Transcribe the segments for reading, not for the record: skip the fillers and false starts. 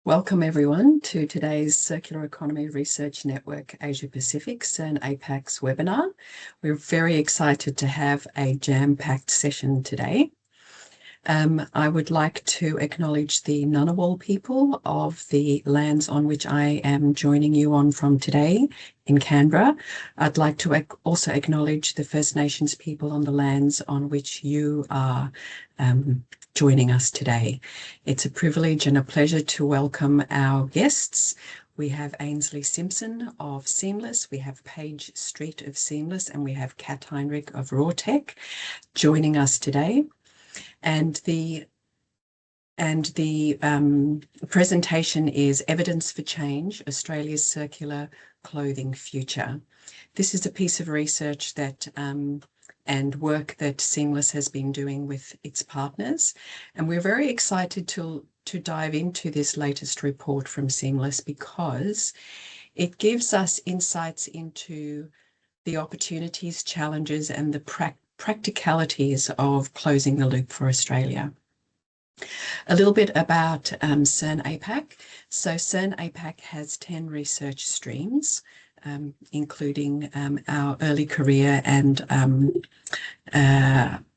Welcome everyone to today's Circular Economy Research Network Asia Pacific CERN APAC's webinar. We're very excited to have a jam-packed session today. I would like to acknowledge the Ngunnawal people of the lands on which I am joining you on from today in Canberra. I'd like to also acknowledge the First Nations people on the lands on which you are joining us today. It's a privilege and a pleasure to welcome our guests. We have Ainsley Simpson of Seamless, we have Paige Street of Seamless, and we have Heinrich of Rawtec joining us today. And the presentation is Evidence for Change, Australia's Circular Clothing Future. This is a piece of research that and work that Seamless has been doing with its partners. And we're very excited to dive into this latest report from Seamless because it gives us insights into the opportunities, challenges, and the practicalities of closing the loop for Australia. A little bit about CERN APAC. So CERN APAC has 10 research streams, including our early career and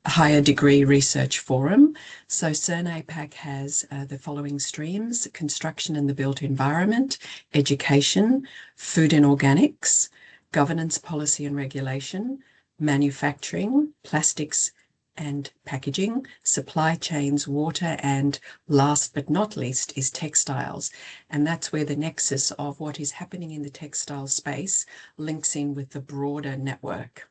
higher degree research forum. So CERN APAC has the following streams: construction and the built environment, education, food and organics, governance, policy and regulation, manufacturing, plastics and packaging, supply chains, water, and last but not least is textiles. And that's where the nexus of what is happening in the textile space links in with the broader network.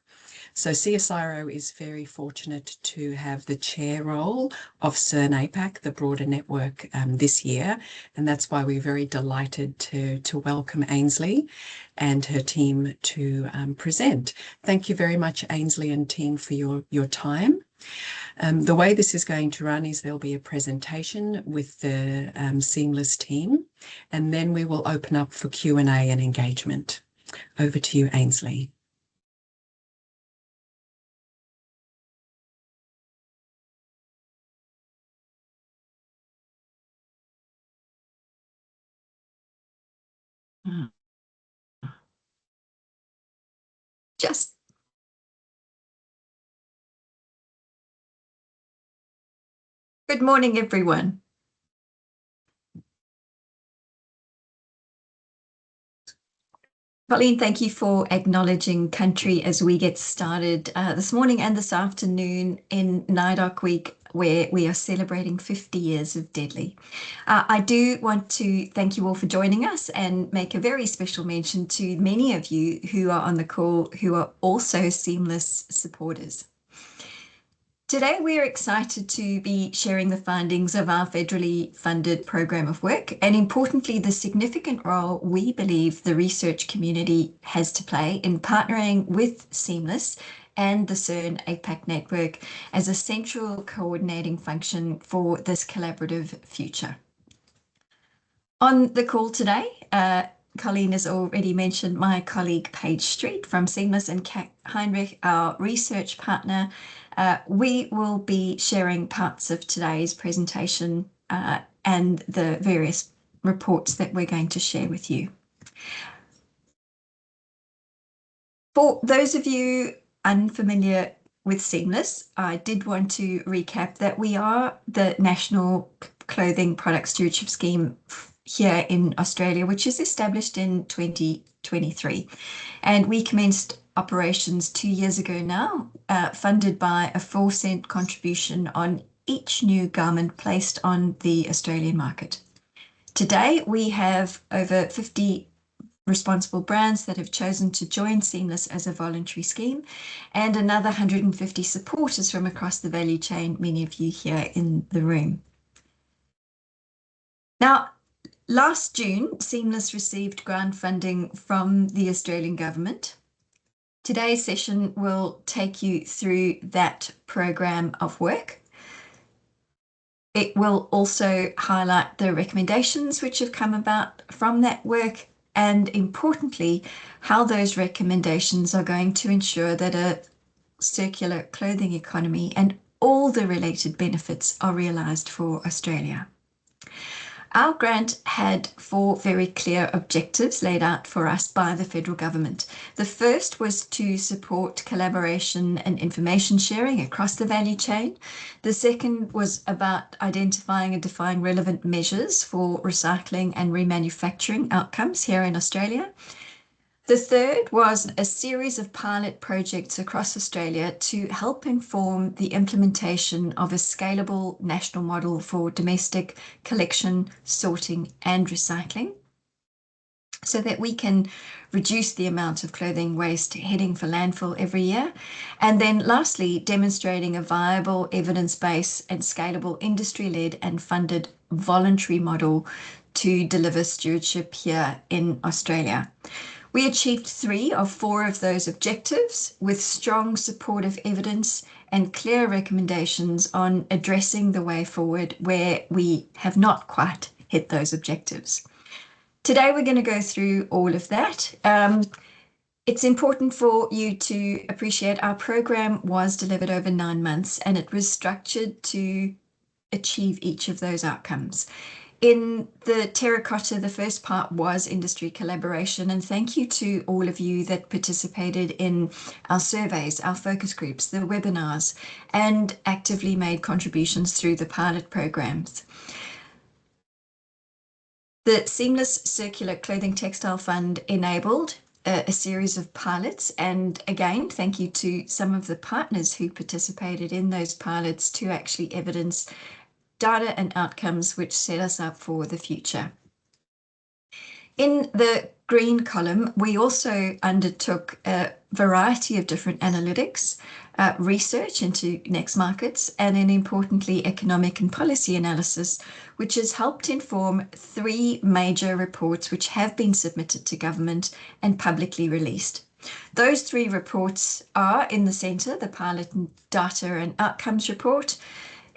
So CSIRO is very fortunate to have the chair role of CERN APAC, the broader network, this year. And that's why we're very delighted to welcome Ainsley and her team to present. Thank you very much, Ainsley and team, for your time. The way this is going to run is there'll be a presentation with the Seamless team, and then we will open up for Q&A and engagement. Over to you, Ainsley. Good morning, everyone. Colleen, thank you for acknowledging country as we get started this morning and this afternoon in NIDOC Week, where we are celebrating 50 years of Deadly. I do want to thank you all for joining us and make a very special mention to many of you who are on the call who are also Seamless supporters. Today, we're excited to be sharing the findings of our federally funded program of work, and importantly, the significant role we believe the research community has to play in partnering with Seamless and the CERN APAC network as a central coordinating function for this collaborative future. On the call today, Colleen has already mentioned my colleague Paige Street from Seamless and Heinrich, our research partner. We will be sharing parts of today's presentation and the various reports that we're going to share with you. For those of you unfamiliar with Seamless, I did want to recap that we are the National Clothing Product Stewardship Scheme here in Australia, which is established in 2023. And we commenced operations 2 years ago now, funded by a 4-cent contribution on each new garment placed on the Australian market. Today, we have over 50 responsible brands that have chosen to join Seamless as a voluntary scheme, and another 150 supporters from across the value chain, many of you here in the room. Now, last June, Seamless received grant funding from the Australian government. Today's session will take you through that program of work. It will also highlight the recommendations which have come about from that work, and importantly, how those recommendations are going to ensure that a circular clothing economy and all the related benefits are realised for Australia. Our grant had 4 very clear objectives laid out for us by the federal government. The first was to support collaboration and information sharing across the value chain. The second was about identifying and defining relevant measures for recycling and remanufacturing outcomes here in Australia. The third was a series of pilot projects across Australia to help inform the implementation of a scalable national model for domestic collection, sorting, and recycling, so that we can reduce the amount of clothing waste heading for landfill every year. And then lastly, demonstrating a viable evidence-based and scalable industry-led and funded voluntary model to deliver stewardship here in Australia. We achieved 3 of 4 of those objectives with strong supportive evidence and clear recommendations on addressing the way forward where we have not quite hit those objectives. Today, we're going to go through all of that. It's important for you to appreciate our program was delivered over 9 months, and it was structured to achieve each of those outcomes. In the terracotta, the first part was industry collaboration, and thank you to all of you that participated in our surveys, our focus groups, the webinars, and actively made contributions through the pilot programs. The Seamless Circular Clothing Textile Fund enabled a series of pilots, and again, thank you to some of the partners who participated in those pilots to actually evidence data and outcomes which set us up for the future. In the green column, we also undertook a variety of different analytics, research into next markets, and then importantly, economic and policy analysis, which has helped inform 3 major reports which have been submitted to government and publicly released. Those 3 reports are in the centre, the Pilot Data and Outcomes Report,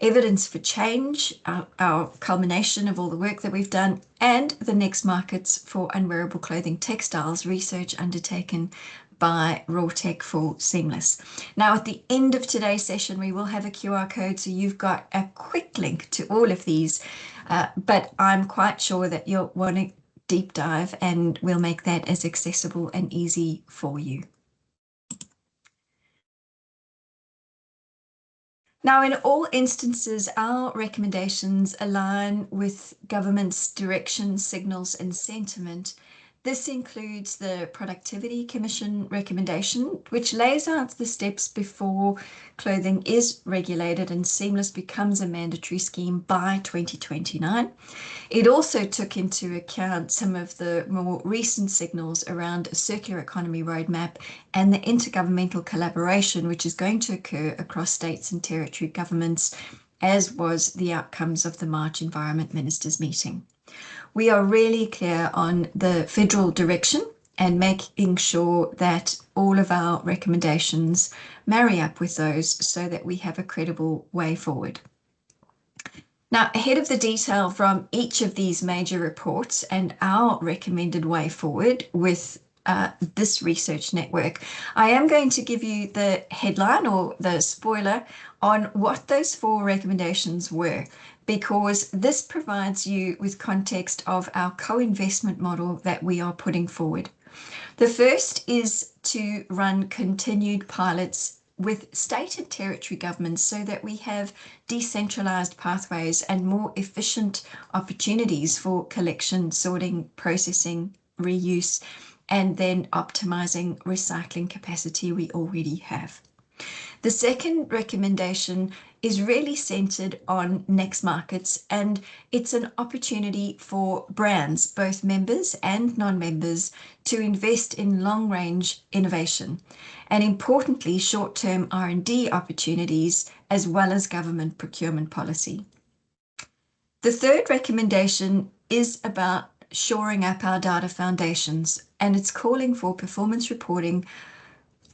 Evidence for Change, our culmination of all the work that we've done, and the Next Markets for Unwearable Clothing Textiles research undertaken by Rawtec for Seamless. Now, at the end of today's session, we will have a QR code, so you've got a quick link to all of these, but I'm quite sure that you'll want to deep dive, and we'll make that as accessible and easy for you. Now, in all instances, our recommendations align with government's direction, signals, and sentiment. This includes the Productivity Commission recommendation, which lays out the steps before clothing is regulated and Seamless becomes a mandatory scheme by 2029. It also took into account some of the more recent signals around a circular economy roadmap and the intergovernmental collaboration, which is going to occur across states and territory governments, as was the outcomes of the March Environment Ministers meeting. We are really clear on the federal direction and making sure that all of our recommendations marry up with those so that we have a credible way forward. Now, ahead of the detail from each of these major reports and our recommended way forward with this research network, I am going to give you the headline or the spoiler on what those 4 recommendations were, because this provides you with context of our co-investment model that we are putting forward. The first is to run continued pilots with state and territory governments so that we have decentralized pathways and more efficient opportunities for collection, sorting, processing, reuse, and then optimizing recycling capacity we already have. The second recommendation is really centered on next markets, and it's an opportunity for brands, both members and non-members, to invest in long-range innovation and importantly, short-term R&D opportunities as well as government procurement policy. The third recommendation is about shoring up our data foundations, and it's calling for performance reporting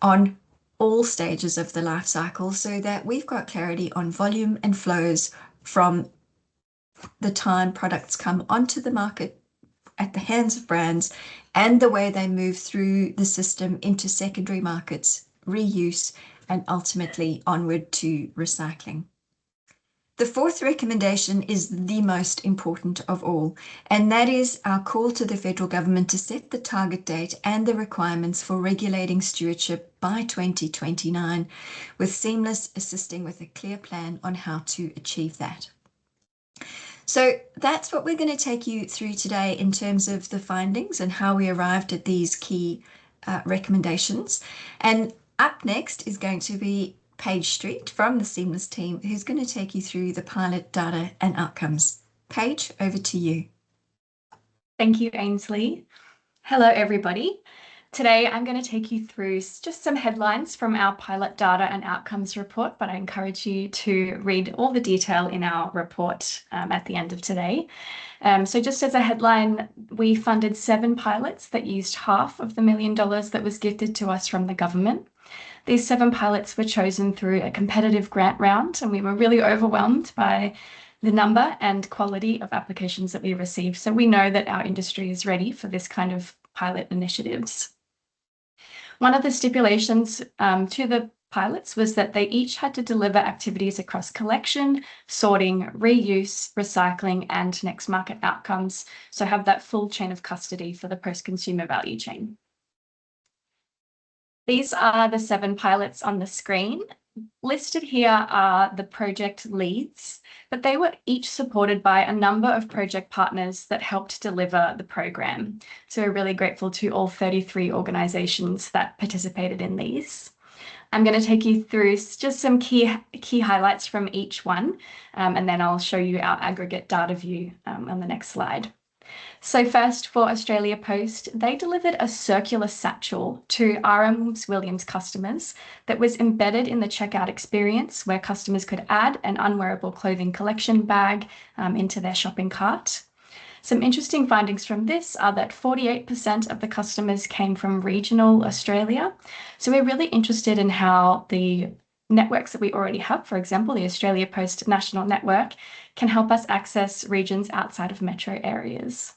on all stages of the life cycle so that we've got clarity on volume and flows from the time products come onto the market at the hands of brands and the way they move through the system into secondary markets, reuse, and ultimately onward to recycling. The fourth recommendation is the most important of all, and that is our call to the federal government to set the target date and the requirements for regulating stewardship by 2029, with Seamless assisting with a clear plan on how to achieve that. So that's what we're going to take you through today in terms of the findings and how we arrived at these key recommendations. And up next is going to be Paige Street from the Seamless team, who's going to take you through the pilot data and outcomes. Paige, over to you. Thank you, Ainsley. Hello, everybody. Today, I'm going to take you through just some headlines from our pilot data and outcomes report, but I encourage you to read all the detail in our report at the end of today. So just as a headline, we funded 7 pilots that used half of the $1 million that was gifted to us from the government. These 7 pilots were chosen through a competitive grant round, and we were really overwhelmed by the number and quality of applications that we received. So we know that our industry is ready for this kind of pilot initiatives. One of the stipulations to the pilots was that they each had to deliver activities across collection, sorting, reuse, recycling, and next market outcomes, so have that full chain of custody for the post-consumer value chain. These are the 7 pilots on the screen. Listed here are the project leads, but they were each supported by a number of project partners that helped deliver the program. So we're really grateful to all 33 organisations that participated in these. I'm going to take you through just some key highlights from each one, and then I'll show you our aggregate data view on the next slide. So first, for Australia Post, they delivered a circular satchel to RM Williams customers that was embedded in the checkout experience, where customers could add an unwearable clothing collection bag into their shopping cart. Some interesting findings from this are that 48% of the customers came from regional Australia. So we're really interested in how the networks that we already have, for example, the Australia Post National Network, can help us access regions outside of metro areas.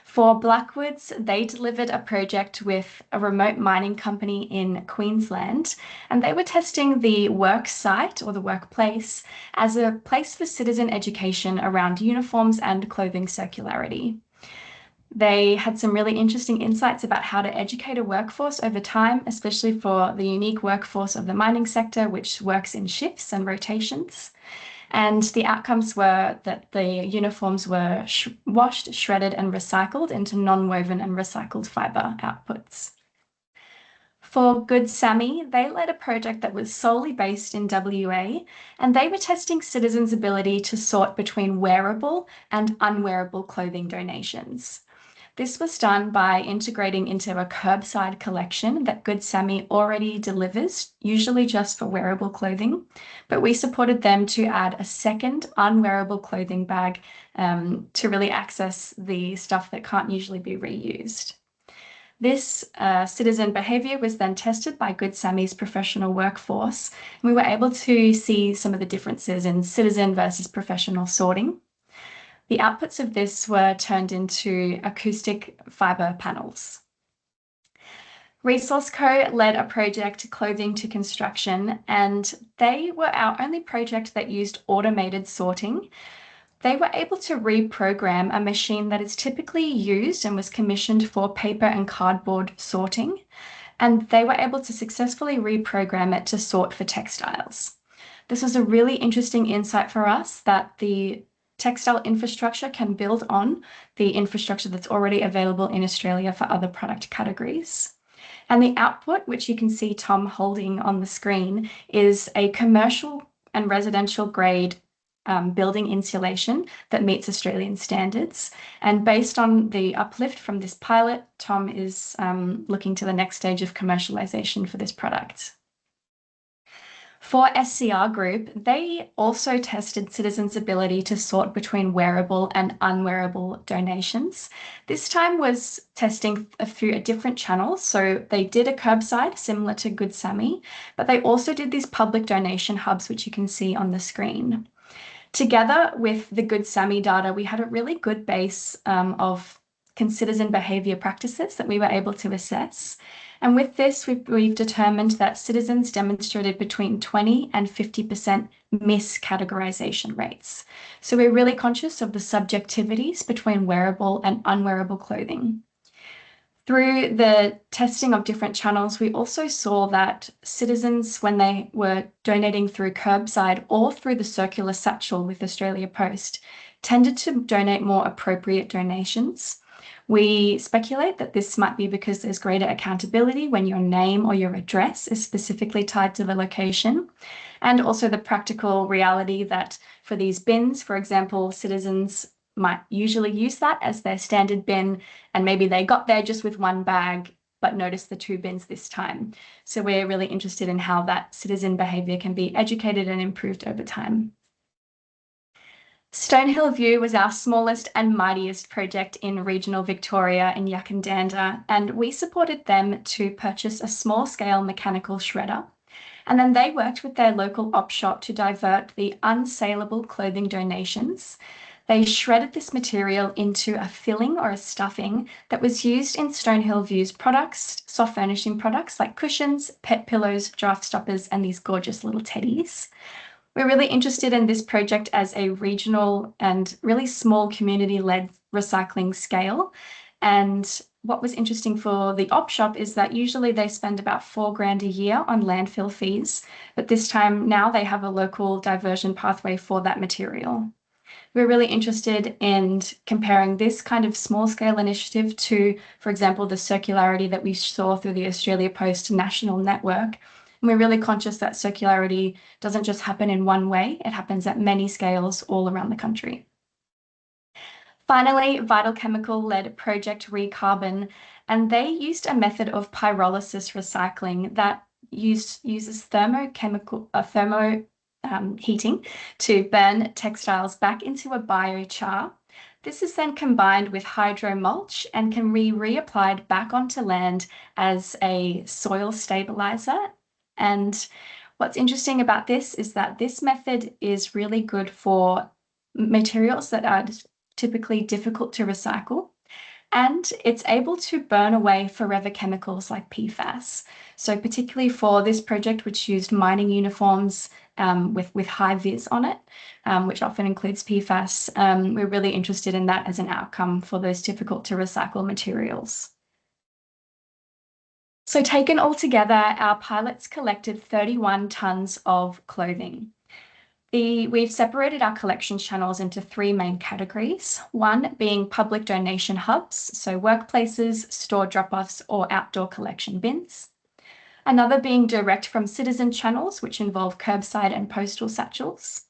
For Blackwoods, they delivered a project with a remote mining company in Queensland, and they were testing the work site or the workplace as a place for citizen education around uniforms and clothing circularity. They had some really interesting insights about how to educate a workforce over time, especially for the unique workforce of the mining sector, which works in shifts and rotations. And the outcomes were that the uniforms were washed, shredded, and recycled into non-woven and recycled fibre outputs. For Good Sammy, they led a project that was solely based in WA, and they were testing citizens' ability to sort between wearable and unwearable clothing donations. This was done by integrating into a curbside collection that Good Sammy already delivers, usually just for wearable clothing, but we supported them to add a second unwearable clothing bag to really access the stuff that can't usually be reused. This citizen behaviour was then tested by Good Sammy's professional workforce, and we were able to see some of the differences in citizen versus professional sorting. The outputs of this were turned into acoustic fibre panels. Resource Co led a project, Clothing to Construction, and they were our only project that used automated sorting. They were able to reprogram a machine that is typically used and was commissioned for paper and cardboard sorting, and they were able to successfully reprogram it to sort for textiles. This was a really interesting insight for us that the textile infrastructure can build on the infrastructure that's already available in Australia for other product categories. And the output, which you can see Tom holding on the screen, is a commercial and residential grade building insulation that meets Australian standards. And based on the uplift from this pilot, Tom is looking to the next stage of commercialisation for this product. For SCR Group, they also tested citizens' ability to sort between wearable and unwearable donations. This time was testing through a different channel. So they did a curbside similar to Good Sammy, but they also did these public donation hubs, which you can see on the screen. Together with the Good Sammy data, we had a really good base of citizen behaviour practices that we were able to assess. And with this, we've determined that citizens demonstrated between 20 and 50% miscategorization rates. So we're really conscious of the subjectivities between wearable and unwearable clothing. Through the testing of different channels, we also saw that citizens, when they were donating through curbside or through the circular satchel with Australia Post, tended to donate more appropriate donations. We speculate that this might be because there's greater accountability when your name or your address is specifically tied to the location, and also the practical reality that for these bins, for example, citizens might usually use that as their standard bin, and maybe they got there just with one bag but noticed the 2 bins this time. So we're really interested in how that citizen behaviour can be educated and improved over time. Stonehill View was our smallest and mightiest project in regional Victoria in Yackandandah, and we supported them to purchase a small-scale mechanical shredder. And then they worked with their local op shop to divert the unsaleable clothing donations. They shredded this material into a filling or a stuffing that was used in Stonehill View's products, soft furnishing products like cushions, pet pillows, draft stoppers, and these gorgeous little teddies. We're really interested in this project as a regional and really small community-led recycling scale. And what was interesting for the op shop is that usually they spend about $4,000 a year on landfill fees, but this time now they have a local diversion pathway for that material. We're really interested in comparing this kind of small-scale initiative to, for example, the circularity that we saw through the Australia Post national network. And we're really conscious that circularity doesn't just happen in one way, it happens at many scales all around the country. Finally, Vital Chemical led Project Recarbon, and they used a method of pyrolysis recycling that uses heating to burn textiles back into a biochar. This is then combined with hydro mulch and can be reapplied back onto land as a soil stabilizer. And what's interesting about this is that this method is really good for materials that are typically difficult to recycle, and it's able to burn away forever chemicals like PFAS. So particularly for this project, which used mining uniforms with high vis on it, which often includes PFAS, we're really interested in that as an outcome for those difficult to recycle materials. So taken all together, our pilots collected 31 tonnes of clothing. We've separated our collection channels into 3 main categories, one being public donation hubs, so workplaces, store drop-offs, or outdoor collection bins. Another being direct from citizen channels, which involve curbside and postal satchels.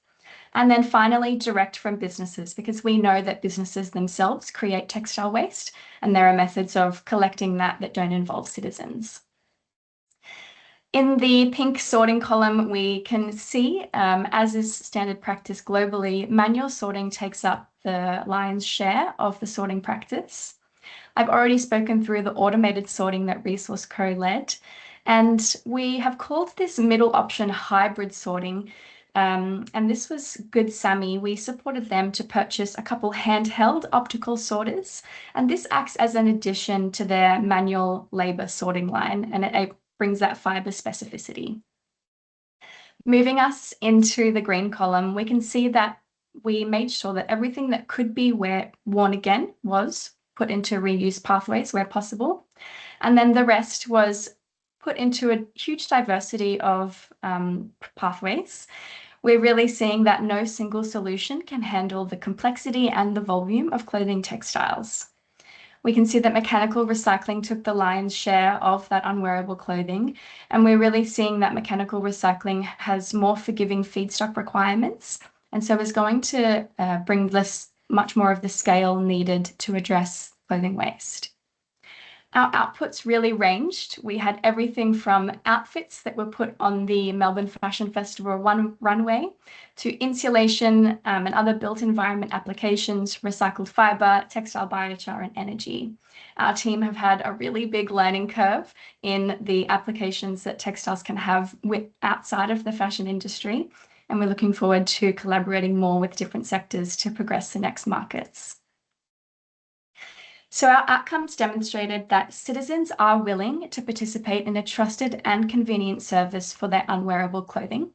And then finally, direct from businesses, because we know that businesses themselves create textile waste, and there are methods of collecting that don't involve citizens. In the pink sorting column, we can see, as is standard practice globally, manual sorting takes up the lion's share of the sorting practice. I've already spoken through the automated sorting that Resource Co led, and we have called this middle option hybrid sorting. And this was Good Sammy. We supported them to purchase a couple handheld optical sorters, and this acts as an addition to their manual labour sorting line, and it brings that fibre specificity. Moving us into the green column, we can see that we made sure that everything that could be worn again was put into reuse pathways where possible, and then the rest was put into a huge diversity of pathways. We're really seeing that no single solution can handle the complexity and the volume of clothing textiles. We can see that mechanical recycling took the lion's share of that unwearable clothing, and we're really seeing that mechanical recycling has more forgiving feedstock requirements, and so is going to bring much more of the scale needed to address clothing waste. Our outputs really ranged. We had everything from outfits that were put on the Melbourne Fashion Festival runway to insulation and other built environment applications, recycled fibre, textile biochar and energy. Our team have had a really big learning curve in the applications that textiles can have outside of the fashion industry, and we're looking forward to collaborating more with different sectors to progress the next markets. So our outcomes demonstrated that citizens are willing to participate in a trusted and convenient service for their unwearable clothing,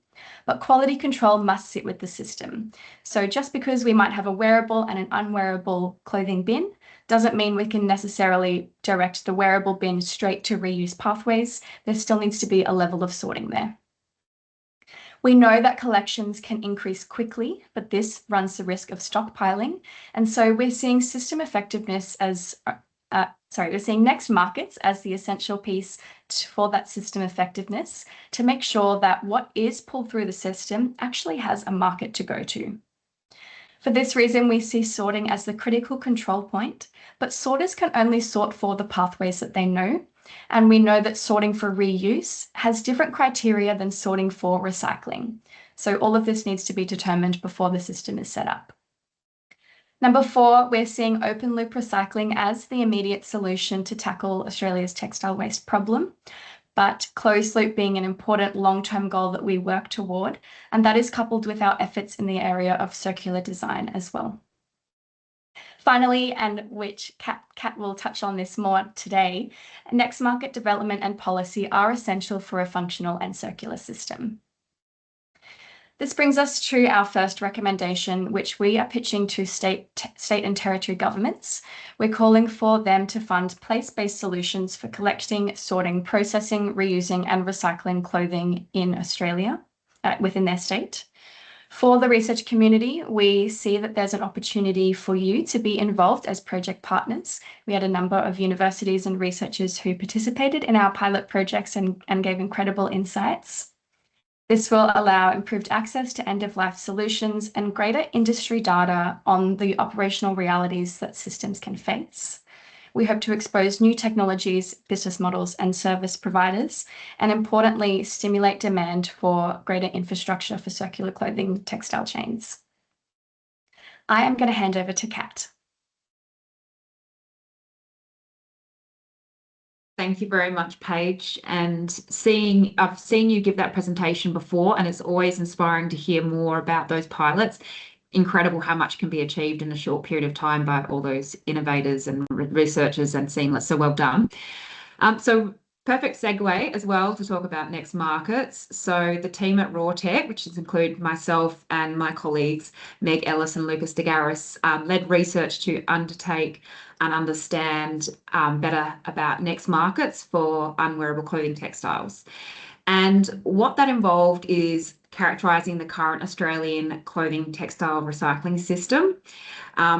but quality control must sit with the system. So just because we might have a wearable and an unwearable clothing bin doesn't mean we can necessarily direct the wearable bin straight to reuse pathways. There still needs to be a level of sorting there. We know that collections can increase quickly, but this runs the risk of stockpiling. And so we're seeing system effectiveness as, we're seeing next markets as the essential piece for that system effectiveness to make sure that what is pulled through the system actually has a market to go to. For this reason, we see sorting as the critical control point, but sorters can only sort for the pathways that they know. And we know that sorting for reuse has different criteria than sorting for recycling. So all of this needs to be determined before the system is set up. Number 4, we're seeing open loop recycling as the immediate solution to tackle Australia's textile waste problem, but closed loop being an important long-term goal that we work toward, and that is coupled with our efforts in the area of circular design as well. Finally, and which Kat will touch on this more today, next market development and policy are essential for a functional and circular system. This brings us to our first recommendation, which we are pitching to state and territory governments. We're calling for them to fund place-based solutions for collecting, sorting, processing, reusing and recycling clothing in Australia within their state. For the research community, we see that there's an opportunity for you to be involved as project partners. We had a number of universities and researchers who participated in our pilot projects and gave incredible insights. This will allow improved access to end-of-life solutions and greater industry data on the operational realities that systems can face. We hope to expose new technologies, business models, and service providers, and importantly, stimulate demand for greater infrastructure for circular clothing textile chains. I am going to hand over to Kat. Thank you very much, Paige. And I've seen you give that presentation before, and it's always inspiring to hear more about those pilots. Incredible how much can be achieved in a short period of time by all those innovators and researchers and seamless. So well done. So perfect segue as well to talk about next markets. So the team at Rawtec, which include myself and my colleagues, Meg Ellis and Lucas DeGaris, led research to undertake and understand better about next markets for unwearable clothing textiles. And what that involved is characterising the current Australian clothing textile recycling system,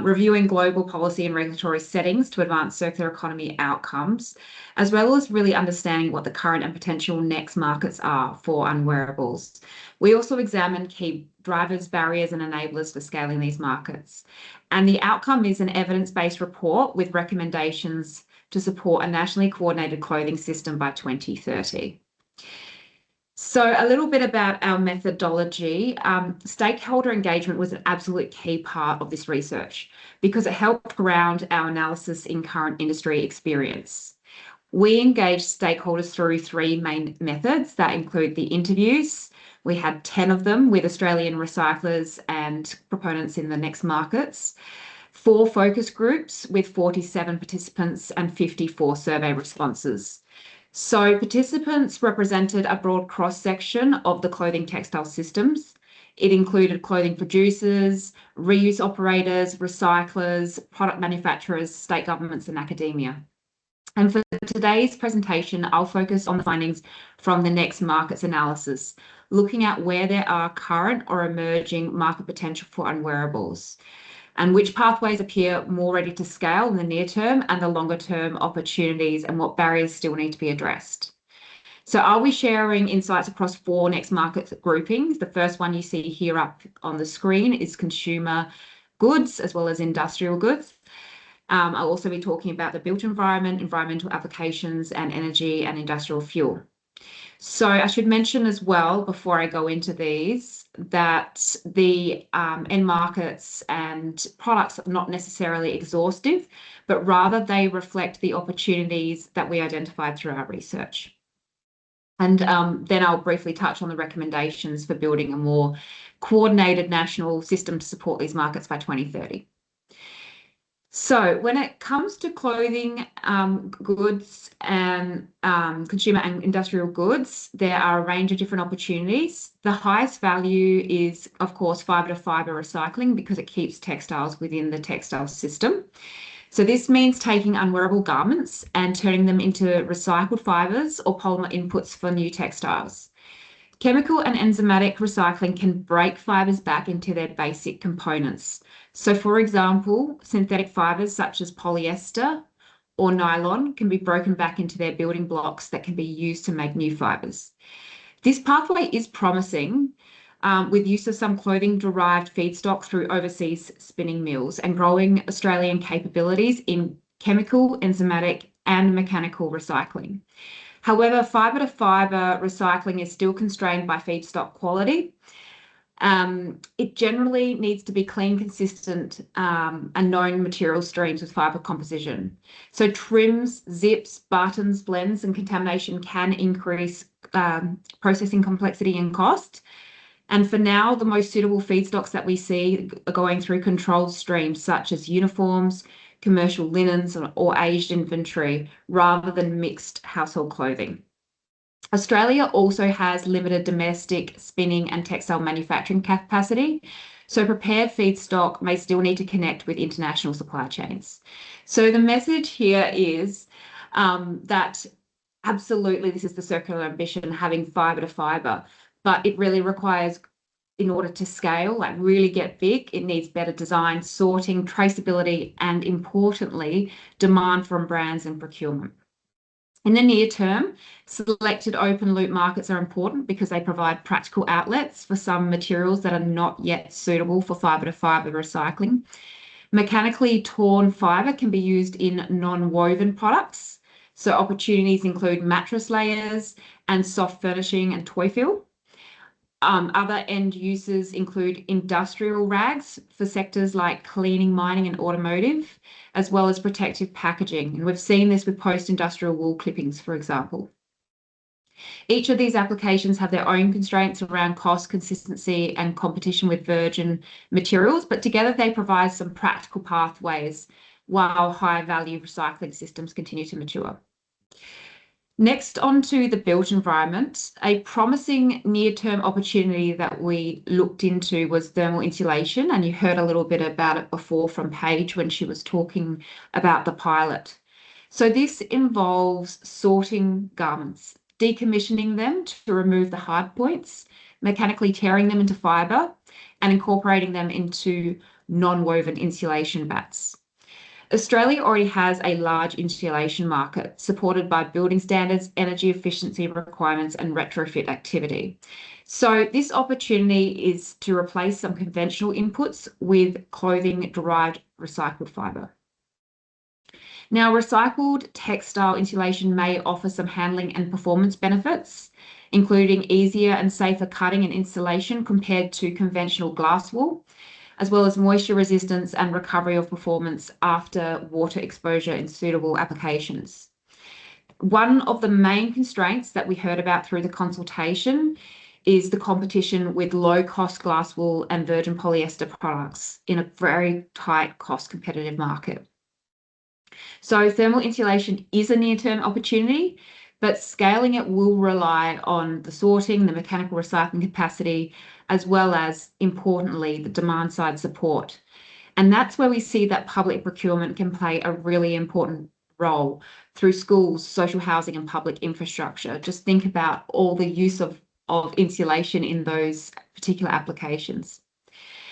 reviewing global policy and regulatory settings to advance circular economy outcomes, as well as really understanding what the current and potential next markets are for unwearables. We also examined key drivers, barriers and enablers for scaling these markets. And the outcome is an evidence-based report with recommendations to support a nationally coordinated clothing system by 2030. So a little bit about our methodology. Stakeholder engagement was an absolute key part of this research because it helped ground our analysis in current industry experience. We engaged stakeholders through 3 main methods that include the interviews. We had 10 of them with Australian recyclers and proponents in the next markets, 4 focus groups with 47 participants and 54 survey responses. So participants represented a broad cross-section of the clothing textile systems. It included clothing producers, reuse operators, recyclers, product manufacturers, state governments and academia. And for today's presentation, I'll focus on the findings from the next markets analysis, looking at where there are current or emerging market potential for unwearables, and which pathways appear more ready to scale in the near term and the longer term opportunities and what barriers still need to be addressed. So I'll be sharing insights across 4 next market groupings. The first one you see here up on the screen is consumer goods as well as industrial goods. I'll also be talking about the built environment, environmental applications and energy and industrial fuel. So I should mention as well, before I go into these, that the end markets and products are not necessarily exhaustive, but rather they reflect the opportunities that we identified through our research. And then I'll briefly touch on the recommendations for building a more coordinated national system to support these markets by 2030. So when it comes to clothing, goods and consumer and industrial goods, there are a range of different opportunities. The highest value is, of course, fibre to fibre recycling because it keeps textiles within the textile system. So this means taking unwearable garments and turning them into recycled fibres or polymer inputs for new textiles. Chemical and enzymatic recycling can break fibres back into their basic components. So, for example, synthetic fibres such as polyester or nylon can be broken back into their building blocks that can be used to make new fibres. This pathway is promising with use of some clothing-derived feedstock through overseas spinning mills and growing Australian capabilities in chemical, enzymatic and mechanical recycling. However, fibre to fibre recycling is still constrained by feedstock quality. It generally needs to be clean, consistent and known material streams with fibre composition. So trims, zips, buttons, blends and contamination can increase processing complexity and cost. And for now, the most suitable feedstocks that we see are going through controlled streams such as uniforms, commercial linens or aged inventory rather than mixed household clothing. Australia also has limited domestic spinning and textile manufacturing capacity, so prepared feedstock may still need to connect with international supply chains. So the message here is that absolutely this is the circular ambition, having fibre to fibre, but it really requires, in order to scale, like really get big, it needs better design, sorting, traceability, and importantly, demand from brands and procurement. In the near term, selected open loop markets are important because they provide practical outlets for some materials that are not yet suitable for fibre to fibre recycling. Mechanically torn fibre can be used in non-woven products. So opportunities include mattress layers and soft furnishing and toy fill. Other end uses include industrial rags for sectors like cleaning, mining and automotive, as well as protective packaging. And we've seen this with post-industrial wool clippings, for example. Each of these applications have their own constraints around cost, consistency and competition with virgin materials, but together they provide some practical pathways while high-value recycling systems continue to mature. Next, on to the built environment. A promising near-term opportunity that we looked into was thermal insulation, and you heard a little bit about it before from Paige when she was talking about the pilot. So this involves sorting garments, decommissioning them to remove the hard points, mechanically tearing them into fibre, and incorporating them into non-woven insulation bats. Australia already has a large insulation market supported by building standards, energy efficiency requirements and retrofit activity. So this opportunity is to replace some conventional inputs with clothing-derived recycled fibre. Now, recycled textile insulation may offer some handling and performance benefits, including easier and safer cutting and installation compared to conventional glass wool, as well as moisture resistance and recovery of performance after water exposure in suitable applications. One of the main constraints that we heard about through the consultation is the competition with low-cost glass wool and virgin polyester products in a very tight cost competitive market. So thermal insulation is a near-term opportunity, but scaling it will rely on the sorting, the mechanical recycling capacity, as well as, importantly, the demand side support. And that's where we see that public procurement can play a really important role through schools, social housing and public infrastructure. Just think about all the use of insulation in those particular applications.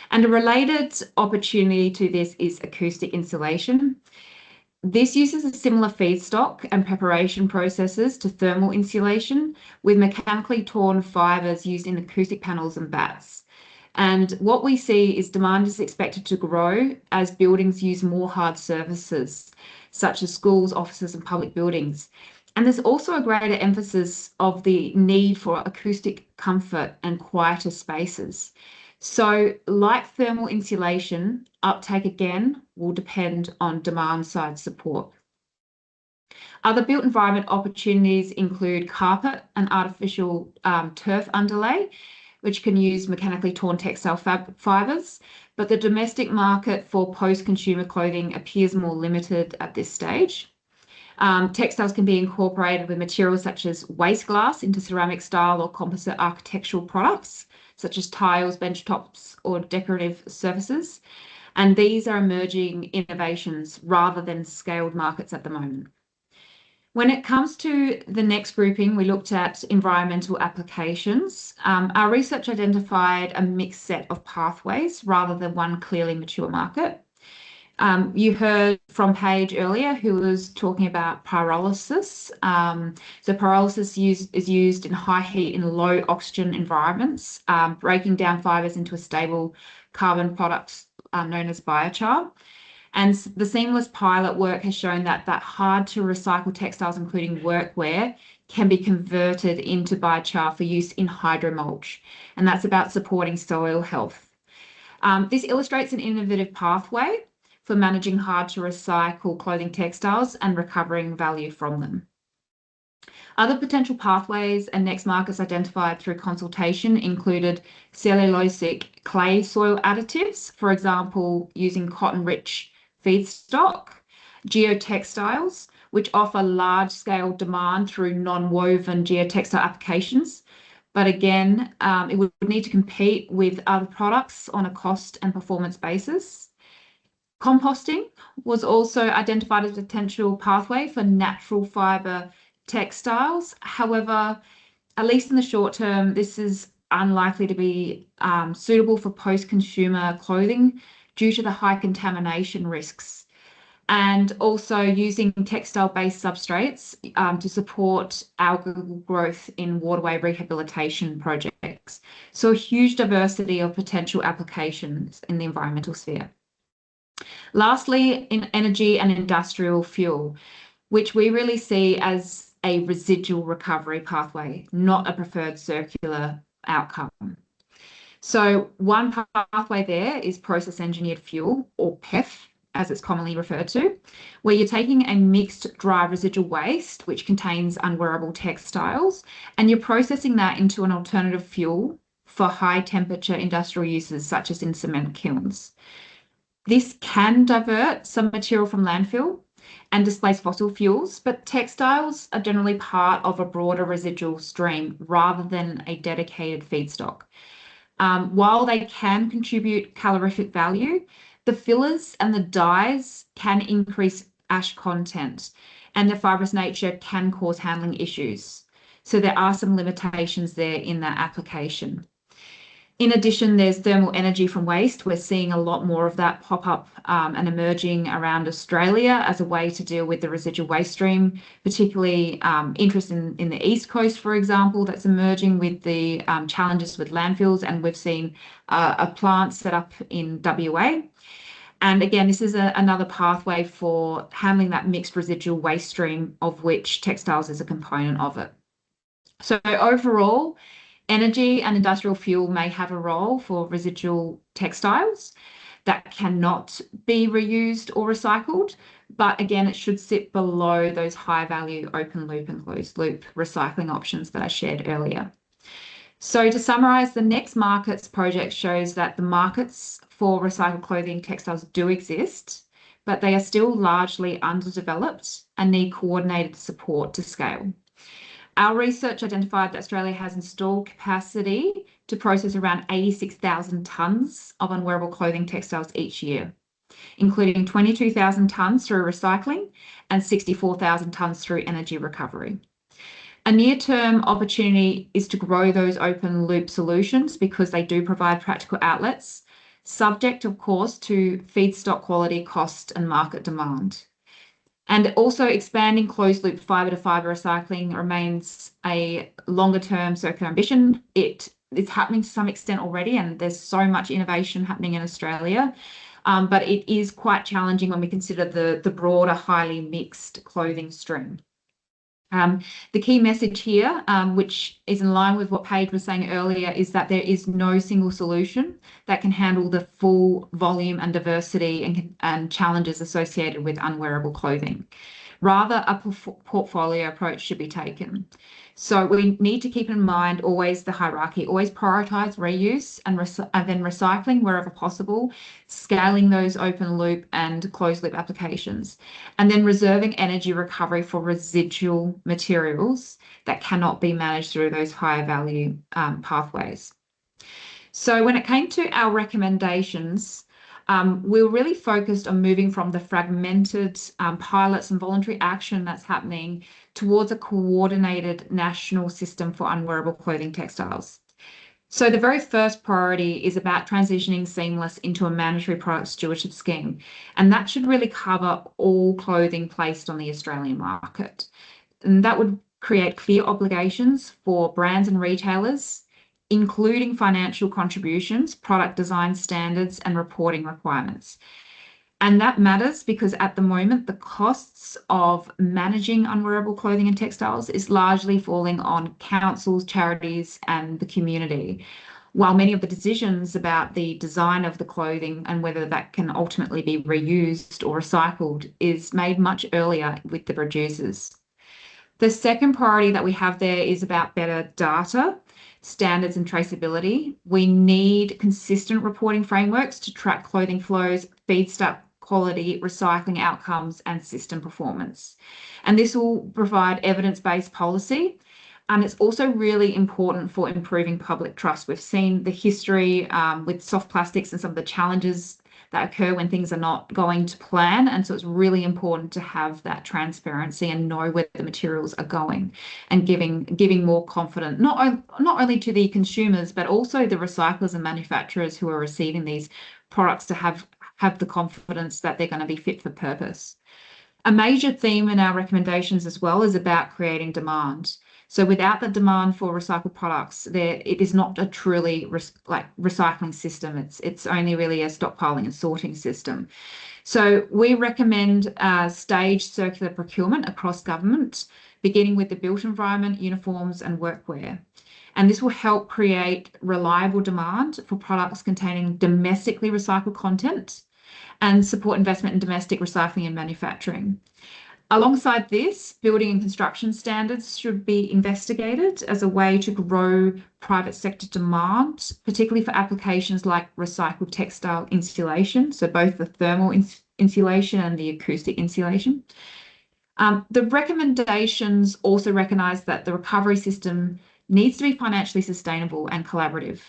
And a related opportunity to this is acoustic insulation. This uses a similar feedstock and preparation processes to thermal insulation, with mechanically torn fibres used in acoustic panels and bats. And what we see is demand is expected to grow as buildings use more hard surfaces, such as schools, offices and public buildings. And there's also a greater emphasis of the need for acoustic comfort and quieter spaces. So like thermal insulation, uptake again will depend on demand side support. Other built environment opportunities include carpet and artificial turf underlay, which can use mechanically torn textile fibres, but the domestic market for post-consumer clothing appears more limited at this stage. Textiles can be incorporated with materials such as waste glass into ceramic style or composite architectural products, such as tiles, bench tops, or decorative surfaces. And these are emerging innovations rather than scaled markets at the moment. When it comes to the next grouping, we looked at environmental applications. Our research identified a mixed set of pathways rather than one clearly mature market. You heard from Paige earlier, who was talking about pyrolysis. So pyrolysis is used in high heat and low oxygen environments, breaking down fibres into a stable carbon product known as biochar. And the seamless pilot work has shown that hard to recycle textiles, including workwear, can be converted into biochar for use in hydromulch. And that's about supporting soil health. This illustrates an innovative pathway for managing hard to recycle clothing textiles and recovering value from them. Other potential pathways and next markets identified through consultation included cellulosic clay soil additives, for example, using cotton-rich feedstock, geotextiles, which offer large-scale demand through non-woven geotextile applications. But again, it would need to compete with other products on a cost and performance basis. Composting was also identified as a potential pathway for natural fibre textiles. However, at least in the short term, this is unlikely to be suitable for post-consumer clothing due to the high contamination risks, and also using textile-based substrates to support algal growth in waterway rehabilitation projects. So a huge diversity of potential applications in the environmental sphere. Lastly, in energy and industrial fuel, which we really see as a residual recovery pathway, not a preferred circular outcome. So one pathway there is process engineered fuel, or PEF, as it's commonly referred to, where you're taking a mixed dry residual waste, which contains unwearable textiles, and you're processing that into an alternative fuel for high temperature industrial uses, such as in cement kilns. This can divert some material from landfill and displace fossil fuels, but textiles are generally part of a broader residual stream rather than a dedicated feedstock. While they can contribute calorific value, the fillers and the dyes can increase ash content, and the fibrous nature can cause handling issues. So there are some limitations there in that application. In addition, there's thermal energy from waste. We're seeing a lot more of that pop up and emerging around Australia as a way to deal with the residual waste stream, particularly interest in the East Coast, for example, that's emerging with the challenges with landfills. And we've seen a plant set up in WA. And again, this is another pathway for handling that mixed residual waste stream, of which textiles is a component of it. So overall, energy and industrial fuel may have a role for residual textiles that cannot be reused or recycled, but again, it should sit below those high value open loop and closed loop recycling options that I shared earlier. So to summarize, the Next Markets project shows that the markets for recycled clothing textiles do exist, but they are still largely underdeveloped and need coordinated support to scale. Our research identified that Australia has installed capacity to process around 86,000 tonnes of unwearable clothing textiles each year, including 22,000 tonnes through recycling and 64,000 tonnes through energy recovery. A near-term opportunity is to grow those open loop solutions because they do provide practical outlets, subject, of course, to feedstock quality, cost, and market demand. And also expanding closed loop fibre to fibre recycling remains a longer term circular ambition. It's happening to some extent already, and there's so much innovation happening in Australia, but it is quite challenging when we consider the broader, highly mixed clothing stream. The key message here, which is in line with what Paige was saying earlier, is that there is no single solution that can handle the full volume and diversity and challenges associated with unwearable clothing. Rather, a portfolio approach should be taken. So we need to keep in mind always the hierarchy, always prioritize reuse and then recycling wherever possible, scaling those open loop and closed loop applications, and then reserving energy recovery for residual materials that cannot be managed through those higher value pathways. So when it came to our recommendations, we were really focused on moving from the fragmented pilots and voluntary action that's happening towards a coordinated national system for unwearable clothing textiles. So the very first priority is about transitioning Seamless into a mandatory product stewardship scheme, and that should really cover all clothing placed on the Australian market. And that would create clear obligations for brands and retailers, including financial contributions, product design standards, and reporting requirements. And that matters because at the moment, the costs of managing unwearable clothing and textiles is largely falling on councils, charities, and the community, while many of the decisions about the design of the clothing and whether that can ultimately be reused or recycled is made much earlier with the producers. The second priority that we have there is about better data, standards and traceability. We need consistent reporting frameworks to track clothing flows, feedstock quality, recycling outcomes, and system performance. And this will provide evidence-based policy. And it's also really important for improving public trust. We've seen the history with soft plastics and some of the challenges that occur when things are not going to plan. And so it's really important to have that transparency and know where the materials are going and giving more confidence, not only to the consumers, but also the recyclers and manufacturers who are receiving these products to have the confidence that they're going to be fit for purpose. A major theme in our recommendations as well is about creating demand. So without the demand for recycled products, it is not a truly recycling system. It's only really a stockpiling and sorting system. So we recommend staged circular procurement across government, beginning with the built environment, uniforms, and workwear. And this will help create reliable demand for products containing domestically recycled content and support investment in domestic recycling and manufacturing. Alongside this, building and construction standards should be investigated as a way to grow private sector demand, particularly for applications like recycled textile insulation, so both the thermal insulation and the acoustic insulation. The recommendations also recognise that the recovery system needs to be financially sustainable and collaborative.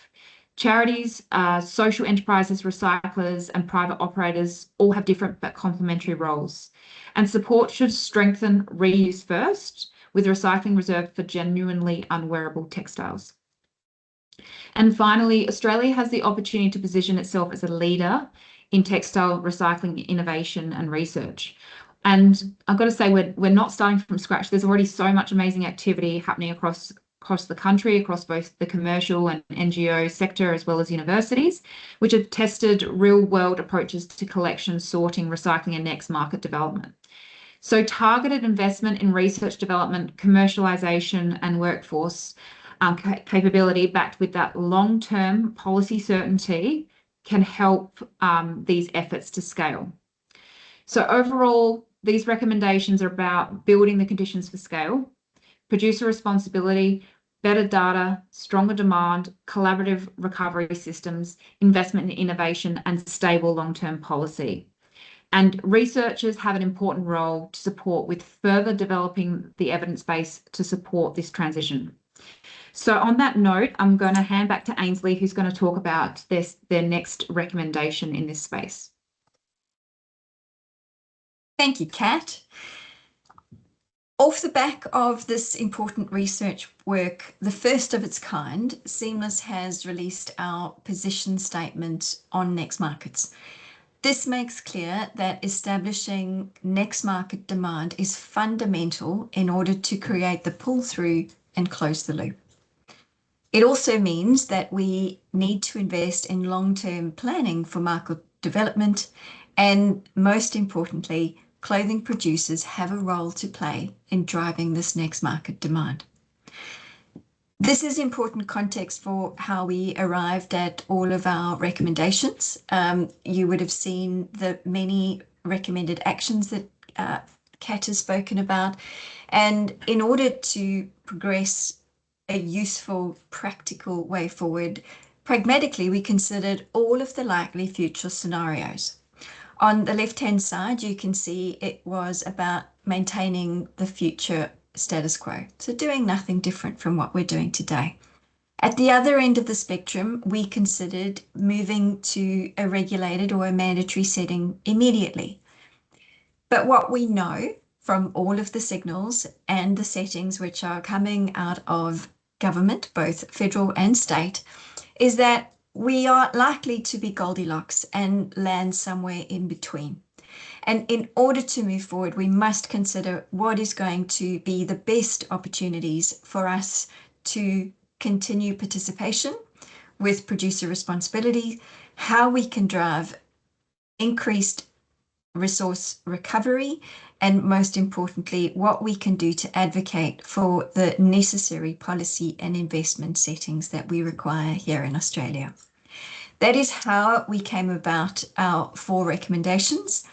Charities, social enterprises, recyclers, and private operators all have different but complementary roles. And support should strengthen reuse first, with recycling reserved for genuinely unwearable textiles. And finally, Australia has the opportunity to position itself as a leader in textile recycling innovation and research. And I've got to say, we're not starting from scratch. There's already so much amazing activity happening across the country, across both the commercial and NGO sector, as well as universities, which have tested real-world approaches to collection, sorting, recycling, and next market development. So targeted investment in research development, commercialisation, and workforce capability backed with that long-term policy certainty can help these efforts to scale. So overall, these recommendations are about building the conditions for scale, producer responsibility, better data, stronger demand, collaborative recovery systems, investment in innovation, and stable long-term policy. And researchers have an important role to support with further developing the evidence base to support this transition. So on that note, I'm going to hand back to Ainsley, who's going to talk about their next recommendation in this space. Thank you, Kat. Off the back of this important research work, the first of its kind, Seamless has released our position statement on next markets. This makes clear that establishing next market demand is fundamental in order to create the pull-through and close the loop. It also means that we need to invest in long-term planning for market development, and most importantly, clothing producers have a role to play in driving this next market demand. This is important context for how we arrived at all of our recommendations. You would have seen the many recommended actions that Kat has spoken about. And in order to progress a useful, practical way forward, pragmatically, we considered all of the likely future scenarios. On the left-hand side, you can see it was about maintaining the future status quo. So doing nothing different from what we're doing today. At the other end of the spectrum, we considered moving to a regulated or a mandatory setting immediately. But what we know from all of the signals and the settings which are coming out of government, both federal and state, is that we are likely to be Goldilocks and land somewhere in between. And in order to move forward, we must consider what is going to be the best opportunities for us to continue participation with producer responsibility, how we can drive increased resource recovery, and most importantly, what we can do to advocate for the necessary policy and investment settings that we require here in Australia. That is how we came about our 4 recommendations.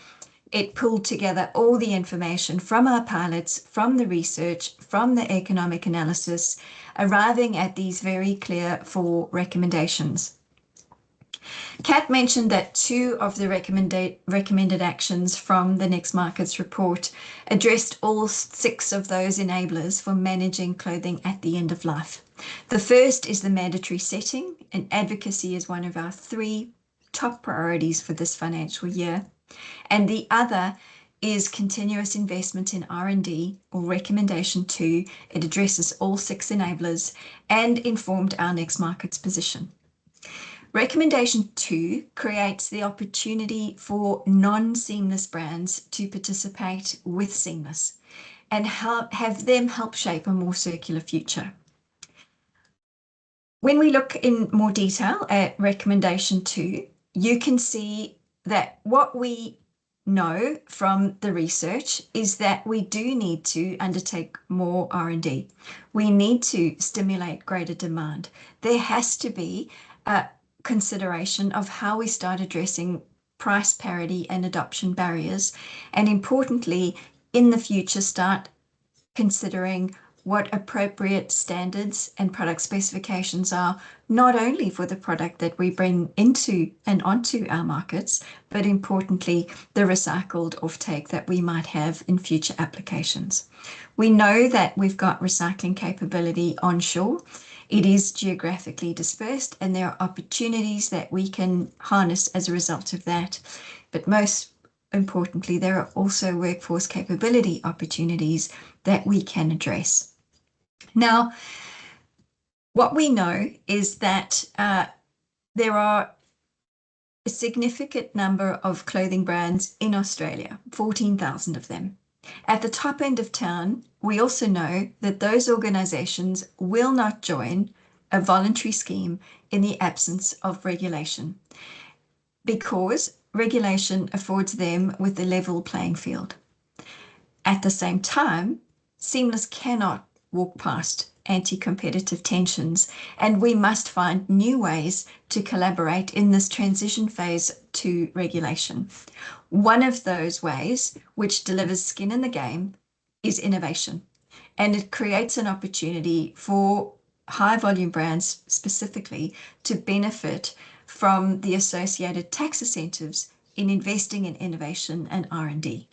It pulled together all the information from our pilots, from the research, from the economic analysis, arriving at these very clear 4 recommendations. Kat mentioned that 2 of the recommended actions from the Next Markets report addressed all 6 of those enablers for managing clothing at the end of life. The first is the mandatory setting, and advocacy is one of our 3 top priorities for this financial year. And the other is continuous investment in R&D, or recommendation 2. It addresses all 6 enablers and informed our Next Markets position. Recommendation 2 creates the opportunity for non-seamless brands to participate with Seamless and have them help shape a more circular future. When we look in more detail at recommendation 2, you can see that what we know from the research is that we do need to undertake more R&D. We need to stimulate greater demand. There has to be a consideration of how we start addressing price parity and adoption barriers, and importantly, in the future, start considering what appropriate standards and product specifications are, not only for the product that we bring into and onto our markets, but importantly, the recycled offtake that we might have in future applications. We know that we've got recycling capability onshore. It is geographically dispersed, and there are opportunities that we can harness as a result of that. But most importantly, there are also workforce capability opportunities that we can address. Now, what we know is that there are a significant number of clothing brands in Australia, 14,000 of them. At the top end of town, we also know that those organisations will not join a voluntary scheme in the absence of regulation, because regulation affords them with a level playing field. At the same time, Seamless cannot walk past anti-competitive tensions, and we must find new ways to collaborate in this transition phase to regulation. One of those ways, which delivers skin in the game, is innovation, and it creates an opportunity for high volume brands specifically to benefit from the associated tax incentives in investing in innovation and R&D.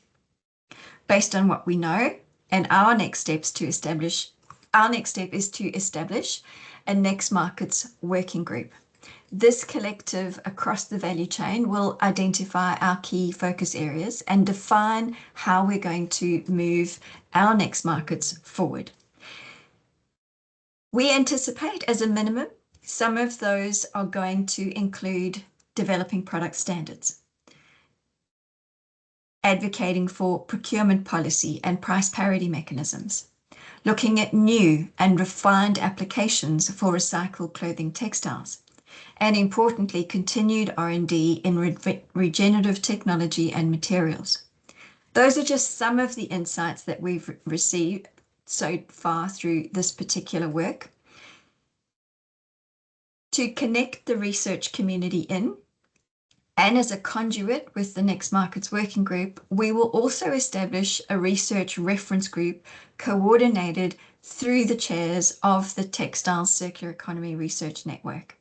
Based on what we know, and our next step is to establish a Next Markets working group. This collective across the value chain will identify our key focus areas and define how we're going to move our Next Markets forward. We anticipate, as a minimum, some of those are going to include developing product standards, advocating for procurement policy and price parity mechanisms, looking at new and refined applications for recycled clothing textiles, and importantly, continued R&D in regenerative technology and materials. Those are just some of the insights that we've received so far through this particular work. To connect the research community in, And as a conduit with the Next Markets Working Group, we will also establish a research reference group coordinated through the chairs of the Textiles Circular Economy Research Network.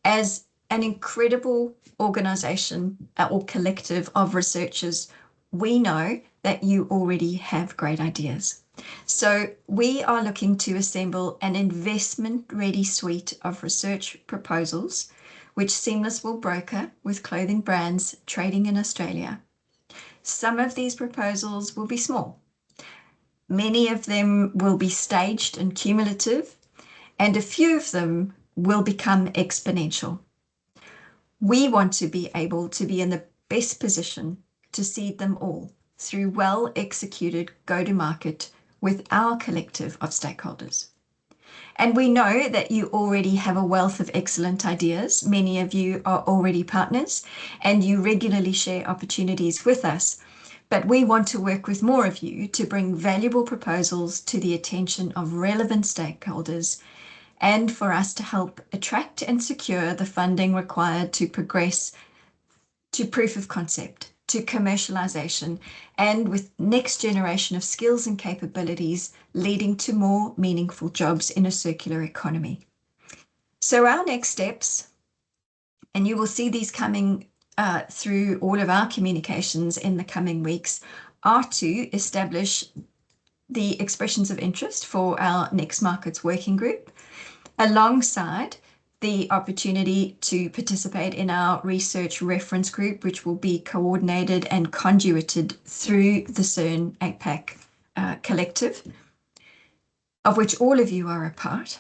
As an incredible organisation or collective of researchers, we know that you already have great ideas. So we are looking to assemble an investment-ready suite of research proposals which Seamless will broker with clothing brands trading in Australia. Some of these proposals will be small. Many of them will be staged and cumulative, and a few of them will become exponential. We want to be able to be in the best position to seed them all through well-executed go-to-market with our collective of stakeholders. And we know that you already have a wealth of excellent ideas. Many of you are already partners and you regularly share opportunities with us. But we want to work with more of you to bring valuable proposals to the attention of relevant stakeholders and for us to help attract and secure the funding required to progress to proof of concept, to commercialization, and with next generation of skills and capabilities leading to more meaningful jobs in a circular economy. So our next steps, and you will see these coming through all of our communications in the coming weeks, are to establish the expressions of interest for our Next Markets Working Group, alongside the opportunity to participate in our research reference group, which will be coordinated and conduited through the CERN APAC collective, of which all of you are a part.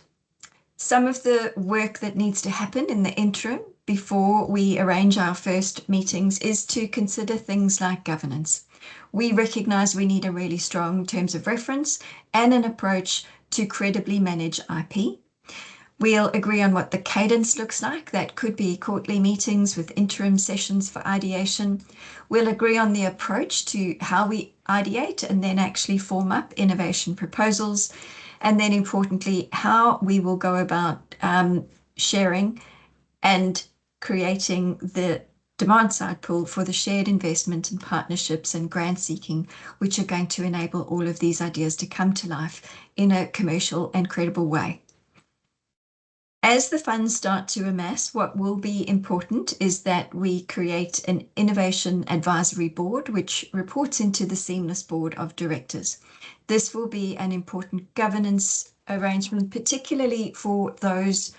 Some of the work that needs to happen in the interim before we arrange our first meetings is to consider things like governance. We recognise we need a really strong terms of reference and an approach to credibly manage IP. We'll agree on what the cadence looks like. That could be quarterly meetings with interim sessions for ideation. We'll agree on the approach to how we ideate and then actually form up innovation proposals. And then importantly, how we will go about sharing and creating the demand side pool for the shared investment and partnerships and grant seeking, which are going to enable all of these ideas to come to life in a commercial and credible way. As the funds start to amass, what will be important is that we create an innovation advisory board, which reports into the Seamless Board of Directors. This will be an important governance arrangement, particularly for those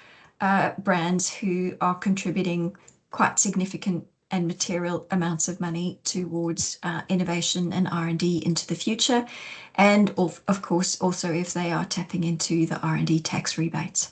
brands who are contributing quite significant and material amounts of money towards innovation and R&D into the future. And of course, also if they are tapping into the R&D tax rebates.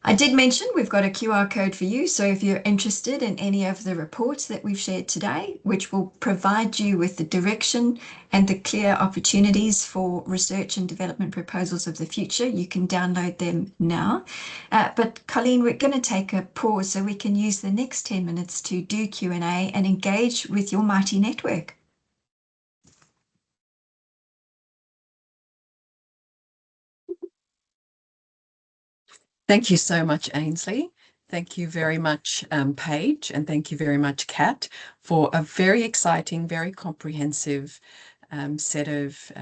I did mention we've got a QR code for you, so if you're interested in any of the reports that we've shared today, which will provide you with the direction and the clear opportunities for research and development proposals of the future, you can download them now. But Colleen, we're going to take a pause so we can use the next 10 minutes to do Q&A and engage with your mighty network. Thank you so much, Ainsley. Thank you very much, Paige, and thank you very much, Kat, for a very exciting, very comprehensive set of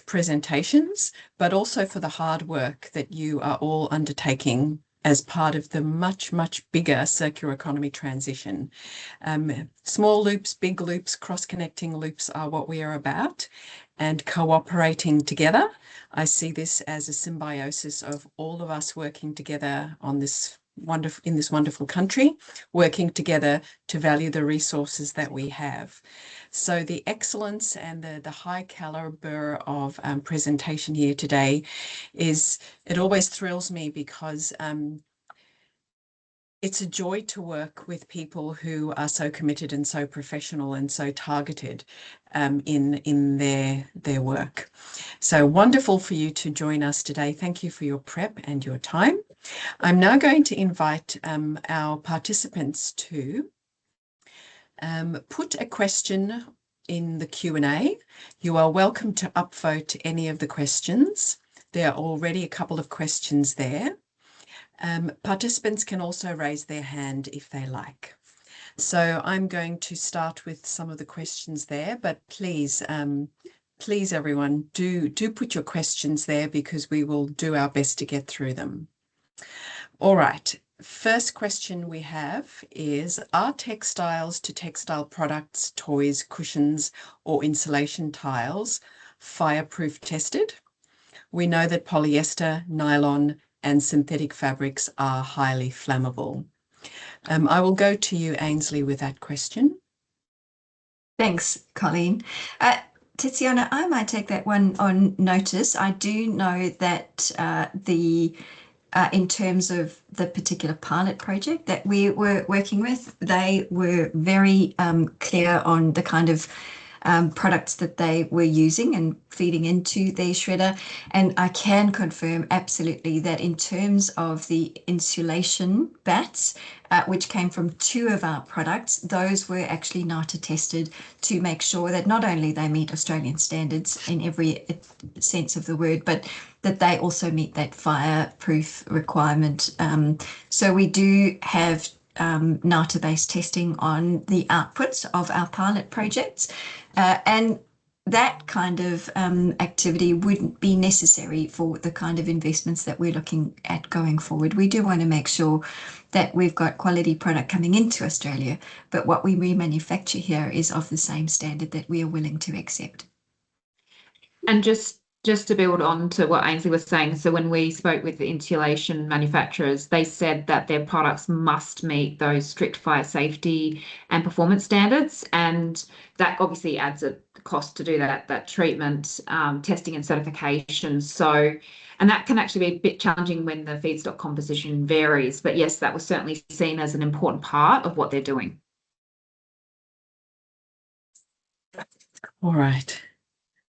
presentations, but also for the hard work that you are all undertaking as part of the much, much bigger circular economy transition. Small loops, big loops, cross-connecting loops are what we are about, and cooperating together. I see this as a symbiosis of all of us working together on this wonderful country, working together to value the resources that we have. So the excellence and the high caliber of presentation here today it always thrills me because it's a joy to work with people who are so committed and so professional and so targeted in their work. So wonderful for you to join us today. Thank you for your prep and your time. I'm now going to invite our participants to put a question in the Q&A. You are welcome to upvote any of the questions. There are already a couple of questions there. Participants can also raise their hand if they like. So I'm going to start with some of the questions there, but please, please everyone, do put your questions there because we will do our best to get through them. All right, first question we have is, are textiles to textile products, toys, cushions, or insulation tiles fireproof tested? We know that polyester, nylon, and synthetic fabrics are highly flammable. I will go to you, Ainsley, with that question. Thanks, Colleen. Tiziana, I might take that one on notice. I do know that in terms of the particular pilot project that we were working with, they were very clear on the kind of products that they were using and feeding into their shredder. And I can confirm absolutely that in terms of the insulation bats, which came from 2 of our products, those were actually NATA tested to make sure that not only they meet Australian standards in every sense of the word, but that they also meet that fireproof requirement. So we do have NATA-based testing on the outputs of our pilot projects, and that kind of activity wouldn't be necessary for the kind of investments that we're looking at going forward. We do want to make sure that we've got quality product coming into Australia, but what we remanufacture here is of the same standard that we are willing to accept. And just to build on to what Ainsley was saying, so when we spoke with the insulation manufacturers, they said that their products must meet those strict fire safety and performance standards, and that obviously adds a cost to do that treatment, testing and certification. So, and that can actually be a bit challenging when the feedstock composition varies. But yes, that was certainly seen as an important part of what they're doing. All right.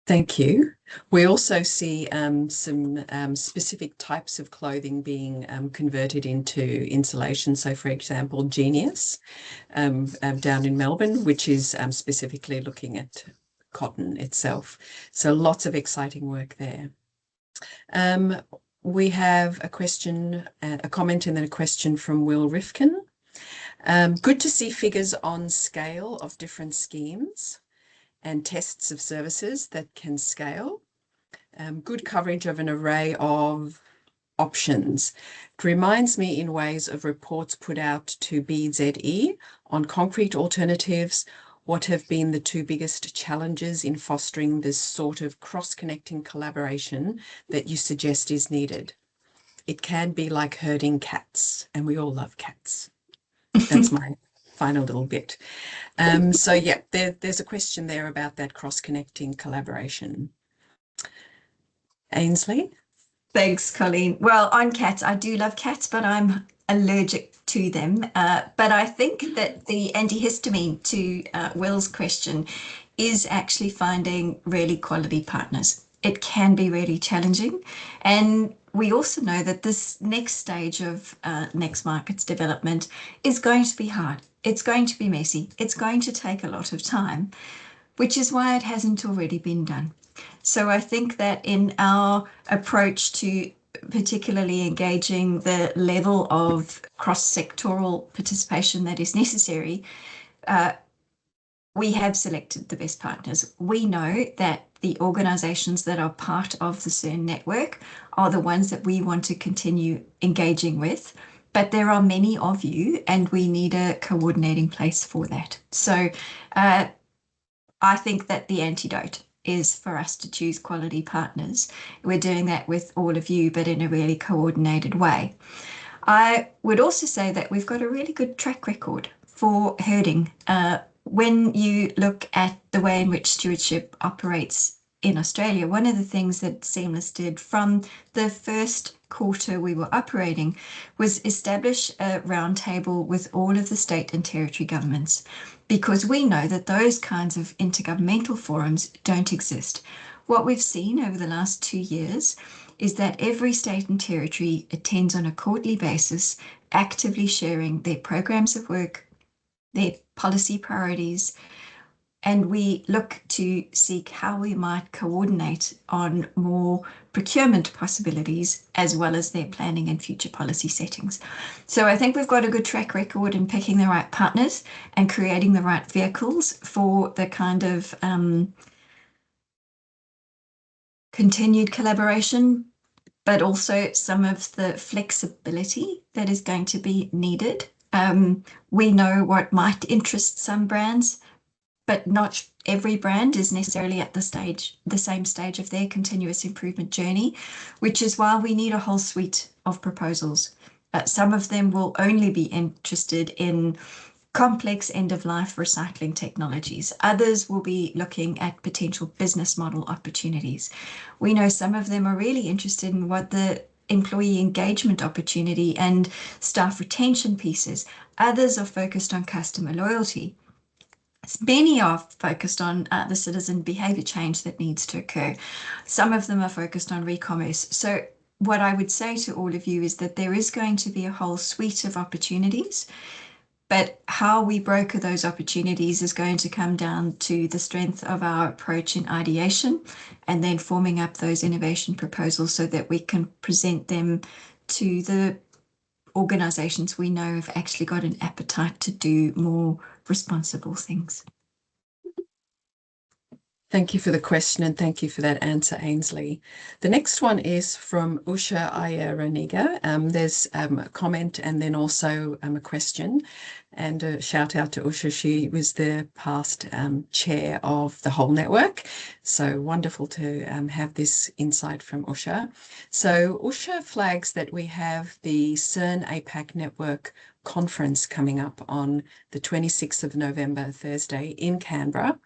Thank you. We also see some specific types of clothing being converted into insulation. So, for example, Genius down in Melbourne, which is specifically looking at cotton itself. So lots of exciting work there. We have a question, a comment and then a question from Will Rifkin. Good to see figures on scale of different schemes and tests of services that can scale. Good coverage of an array of options. It reminds me in ways of reports put out to BZE on concrete alternatives. What have been the 2 biggest challenges in fostering this sort of cross-connecting collaboration that you suggest is needed? It can be like herding cats, and we all love cats. That's my final little bit. So yeah, there's a question there about that cross-connecting collaboration. Ainsley? Thanks, Colleen. Well, on cats, I do love cats, but I'm allergic to them. But I think that the antihistamine to Will's question is actually finding really quality partners. It can be really challenging. And we also know that this next stage of Next Markets development is going to be hard. It's going to be messy. It's going to take a lot of time, which is why it hasn't already been done. So I think that in our approach to particularly engaging the level of cross-sectoral participation that is necessary, we have selected the best partners. We know that the organisations that are part of the CERN network are the ones that we want to continue engaging with, but there are many of you and we need a coordinating place for that. So I think that the antidote is for us to choose quality partners. We're doing that with all of you, but in a really coordinated way. I would also say that we've got a really good track record for herding. When you look at the way in which stewardship operates in Australia, one of the things that Seamless did from the first quarter we were operating was establish a roundtable with all of the state and territory governments, because we know that those kinds of intergovernmental forums don't exist. What we've seen over the last 2 years is that every state and territory attends on a quarterly basis, actively sharing their programs of work, their policy priorities, and we look to seek how we might coordinate on more procurement possibilities as well as their planning and future policy settings. So I think we've got a good track record in picking the right partners and creating the right vehicles for the kind of continued collaboration, but also some of the flexibility that is going to be needed. We know what might interest some brands, but not every brand is necessarily at the same stage of their continuous improvement journey, which is why we need a whole suite of proposals. Some of them will only be interested in complex end-of-life recycling technologies. Others will be looking at potential business model opportunities. We know some of them are really interested in what the employee engagement opportunity and staff retention pieces. Others are focused on customer loyalty. Many are focused on the citizen behavior change that needs to occur. Some of them are focused on re-commerce. So what I would say to all of you is that there is going to be a whole suite of opportunities, but how we broker those opportunities is going to come down to the strength of our approach in ideation and then forming up those innovation proposals so that we can present them to the organisations we know have actually got an appetite to do more responsible things. Thank you for the question and thank you for that answer, Ainsley. The next one is from Usha Ayaraniga. There's a comment and then also a question, and a shout out to Usha. She was the past chair of the whole network. So wonderful to have this insight from Usha. So Usha flags that we have the CERN APAC network conference coming up on the 26th of November, Thursday, in Canberra,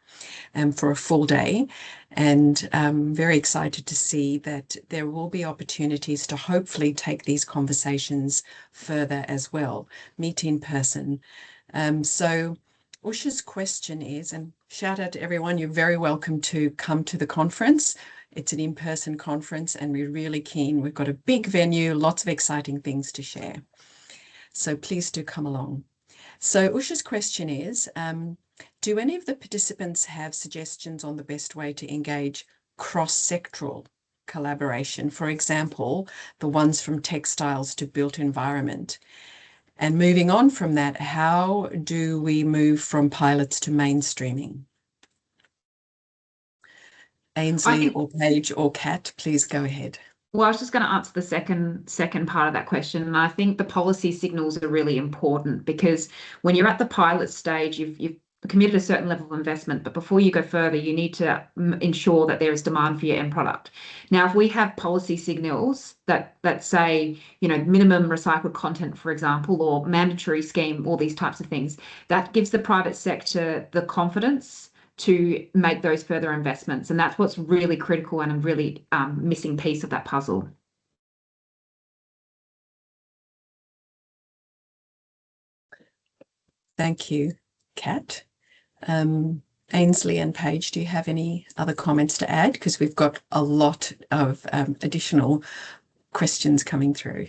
for a full day, and very excited to see that there will be opportunities to hopefully take these conversations further as well, meet in person. So Usha's question is, and shout out to everyone, you're very welcome to come to the conference. It's an in-person conference and we're really keen. We've got a big venue, lots of exciting things to share. So please do come along. So Usha's question is, do any of the participants have suggestions on the best way to engage cross-sectoral collaboration? For example, the ones from textiles to built environment. And moving on from that, how do we move from pilots to mainstreaming? Ainsley or Paige or Kat, please go ahead. Well, I was just going to answer the second part of that question. And I think the policy signals are really important because when you're at the pilot stage, you've committed a certain level of investment, but before you go further, you need to ensure that there is demand for your end product. Now, if we have policy signals that say, minimum recycled content, for example, or mandatory scheme, all these types of things, that gives the private sector the confidence to make those further investments. And that's what's really critical and a really missing piece of that puzzle. Thank you, Kat. Ainsley and Paige, do you have any other comments to add? Because we've got a lot of additional questions coming through.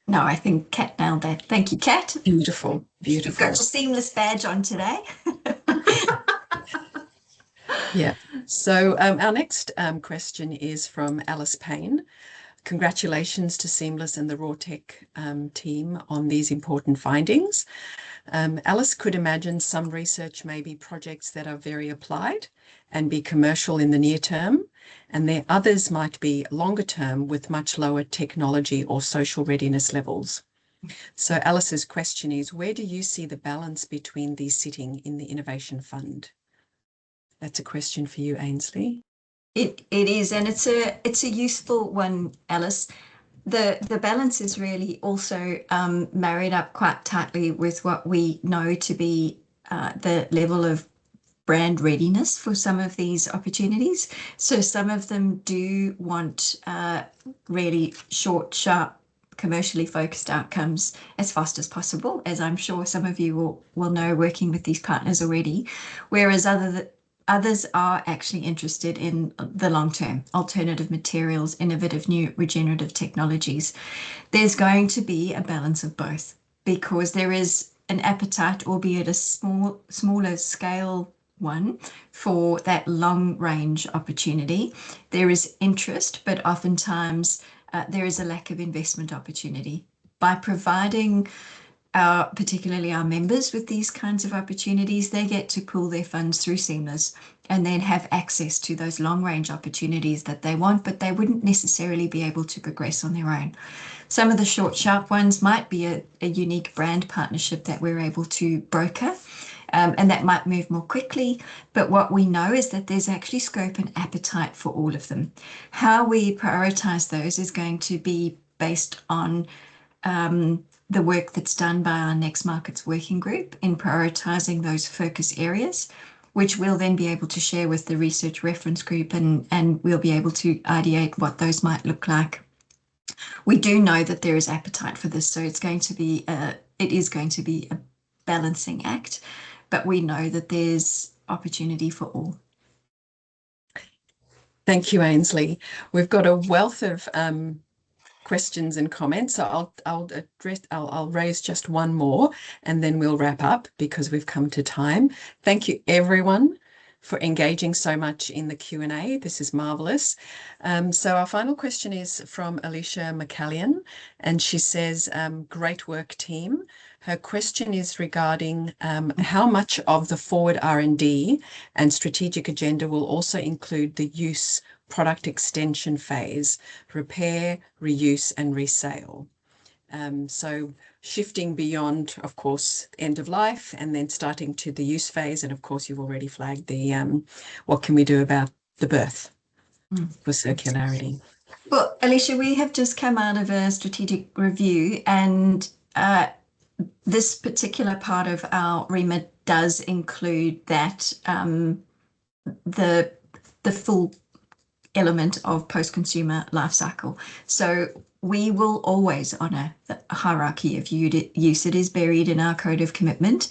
No, I think Kat nailed that. Thank you, Kat. Beautiful, beautiful. You've got your seamless badge on today. Yeah. So our next question is from Alice Payne. Congratulations to Seamless and the Rawtec team on these important findings. Alice could imagine some research may be projects that are very applied and be commercial in the near term, and there others might be longer term with much lower technology or social readiness levels. So Alice's question is, where do you see the balance between these sitting in the Innovation Fund? That's a question for you, Ainsley. It is, and it's a useful one, Alice. The balance is really also married up quite tightly with what we know to be the level of brand readiness for some of these opportunities. So some of them do want really short, sharp, commercially focused outcomes as fast as possible, as I'm sure some of you will know working with these partners already, whereas others are actually interested in the long-term alternative materials, innovative new regenerative technologies. There's going to be a balance of both because there is an appetite, albeit a smaller scale one for that long range opportunity. There is interest, but oftentimes there is a lack of investment opportunity. By providing particularly our members with these kinds of opportunities, they get to pool their funds through Seamless and then have access to those long range opportunities that they want, but they wouldn't necessarily be able to progress on their own. Some of the short, sharp ones might be a unique brand partnership that we're able to broker, and that might move more quickly. But what we know is that there's actually scope and appetite for all of them. How we prioritize those is going to be based on the work that's done by our Next Markets Working Group in prioritising those focus areas, which we'll then be able to share with the Research Reference Group, and we'll be able to ideate what those might look like. We do know that there is appetite for this, so it is going to be a balancing act, but we know that there's opportunity for all. Thank you, Ainsley. We've got a wealth of questions and comments, so I'll raise just one more and then we'll wrap up because we've come to time. Thank you everyone for engaging so much in the Q&A. This is marvelous. So our final question is from Alicia McCallion, and she says, great work team. Her question is regarding how much of the forward R&D and strategic agenda will also include the use product extension phase, repair, reuse and resale. So shifting beyond, of course, end of life and then starting to the use phase. And of course, you've already flagged the what can we do about the birth for circularity. Well, Alicia, we have just come out of a strategic review, and this particular part of our remit does include that the full element of post-consumer life cycle. So we will always honour the hierarchy of use. It is buried in our code of commitment,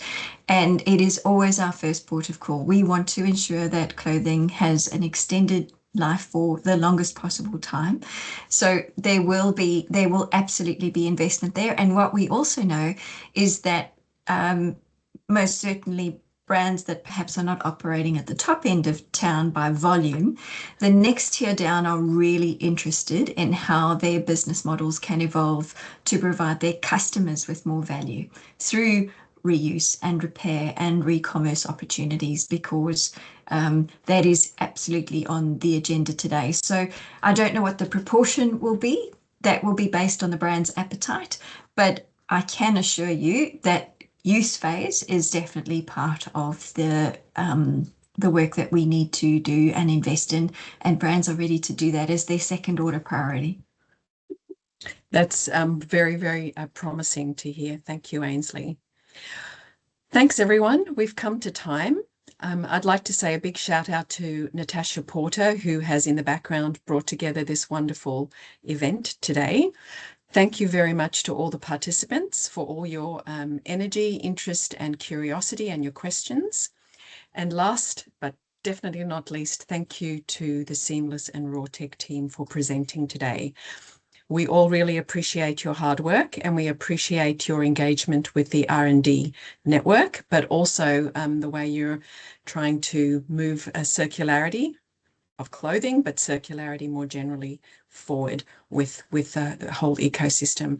and it is always our first port of call. We want to ensure that clothing has an extended life for the longest possible time. So there will absolutely be investment there. And what we also know is that most certainly brands that perhaps are not operating at the top end of town by volume, the next tier down are really interested in how their business models can evolve to provide their customers with more value through reuse and repair and re-commerce opportunities, because that is absolutely on the agenda today. So I don't know what the proportion will be. That will be based on the brand's appetite, but I can assure you that use phase is definitely part of the work that we need to do and invest in, and brands are ready to do that as their second order priority. That's very, very promising to hear. Thank you, Ainsley. Thanks, everyone. We've come to time. I'd like to say a big shout out to Natasha Porter, who has in the background brought together this wonderful event today. Thank you very much to all the participants for all your energy, interest and curiosity and your questions. And last, but definitely not least, thank you to the Seamless and Rawtec team for presenting today. We all really appreciate your hard work, and we appreciate your engagement with the R&D network, but also the way you're trying to move a circularity of clothing, but circularity more generally forward with the whole ecosystem.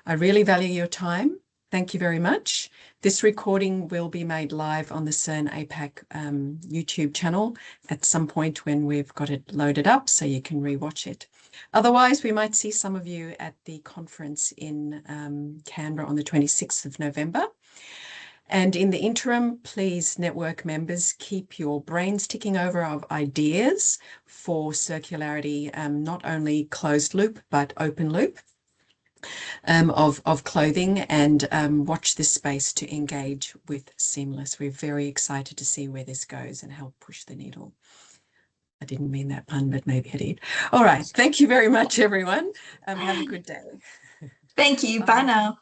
I really value your time. Thank you very much. This recording will be made live on the CERN APAC YouTube channel at some point when we've got it loaded up, so you can rewatch it. Otherwise, we might see some of you at the conference in Canberra on the 26th of November. And in the interim, please, network members, keep your brains ticking over of ideas for circularity, not only closed loop, but open loop of clothing, and watch this space to engage with Seamless. We're very excited to see where this goes and help push the needle. I didn't mean that pun, but maybe I did. All right. Thank you very much, everyone. Have a good day. Thank you. Bye now.